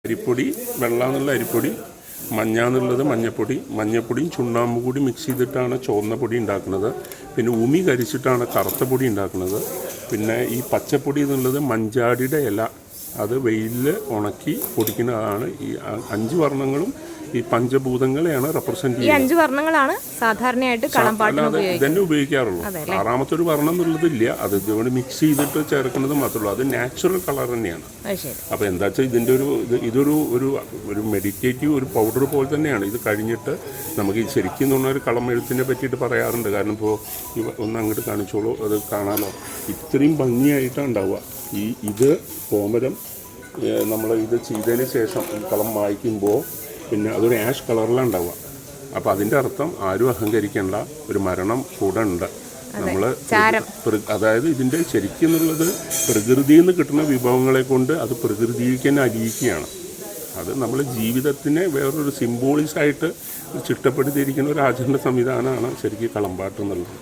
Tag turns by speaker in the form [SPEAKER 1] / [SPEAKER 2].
[SPEAKER 1] അരിപ്പൊടി, വെള്ള എന്നുള്ള അരിപ്പൊടി, മഞ്ഞ എന്നുള്ളത് മഞ്ഞപ്പൊടി, മഞ്ഞപ്പൊടിയും ചുണ്ണാമ്പും കൂടി മിക്സ് ചെയ്തിട്ടാണ് ചുവന്ന പൊടി ഉണ്ടാക്കുന്നത്. പിന്നെ ഉമി കരിച്ചിട്ടാണ് കറുത്ത പൊടി ഉണ്ടാക്കുന്നത്. പിന്നെ ഈ പച്ചപ്പൊടി എന്നുള്ളത് മഞ്ചാടിയുടെ ഇല, അത് വെയിലിൽ ഉണക്കി പൊടിക്കുന്നതാണ്. ഈ 5 വർണ്ണങ്ങളും ഈ പഞ്ചഭൂതങ്ങളെയാണ് റെപ്രസെന്റ് ചെയ്യുന്നത്.
[SPEAKER 2] ഈ 5 വർണ്ണങ്ങളാണ് സാധാരണയായിട്ട് കളംപാട്ടിന്
[SPEAKER 1] ഇതന്നെ ഉപയോഗിക്കാറുള്ളൂ. 6ാമത്തെ ഒരു വർണ്ണം എന്നുള്ളതില്ല, അത് ഇതുകൊണ്ട് മിക്സ് ചെയ്തിട്ട് ചേർക്കുന്നത് മാത്രമേ. അത് നാച്ചുറൽ കളർ തന്നെയാണ്. അപ്പോൾ എന്താ വെച്ചാൽ ഇതിൻ്റെ ഇതൊരു ഒരു മെഡിറ്റേറ്റീവ് ഒരു പൗഡർ പോലെ തന്നെയാണ്. ഇത് കഴിഞ്ഞിട്ട് നമുക്ക് ഈ ശരിക്കും പറഞ്ഞാൽ ഒരു കളം എഴുത്തിനെ പറ്റിയിട്ട് പറയാറുണ്ട്. കാരണം ഇപ്പോൾ ഒന്ന് അങ്ങോട്ട് കാണിച്ചോളൂ, അത് കാണാമല്ലോ. ഇത്രയും ഭംഗിയായിട്ടാണ് ഉണ്ടാവുക. ഇത് കോമരം നമ്മൾ ഇത് ചെയ്തതിന് ശേഷം കളം വായിക്കുമ്പോൾ പിന്നെ അതൊരു ആഷ് കളറിലാണ് ഉണ്ടാവുക. അപ്പോൾ അതിൻ്റെ അർത്ഥം ആരും അഹങ്കരിക്കേണ്ട, ഒരു മരണം കൂടെ ഉണ്ട്. നമ്മൾ അതായത് ഇതിൻ്റെ ശരിക്കും എന്നുള്ളത് പ്രകൃതിയിൽ നിന്ന് കിട്ടുന്ന വിഭവങ്ങളെ കൊണ്ട് അത് പ്രകൃതിക്ക് തന്നെ അലിയിക്കുകയാണ്. അത് നമ്മൾ ജീവിതത്തിനെ വേറൊരു സിംബോളിസായിട്ട് ചിട്ടപ്പെടുത്തിയിരിക്കുന്ന ഒരു ആചരണ സംവിധാനമാണ് ശരിക്കും കളംപാട്ട് എന്നുള്ളത്.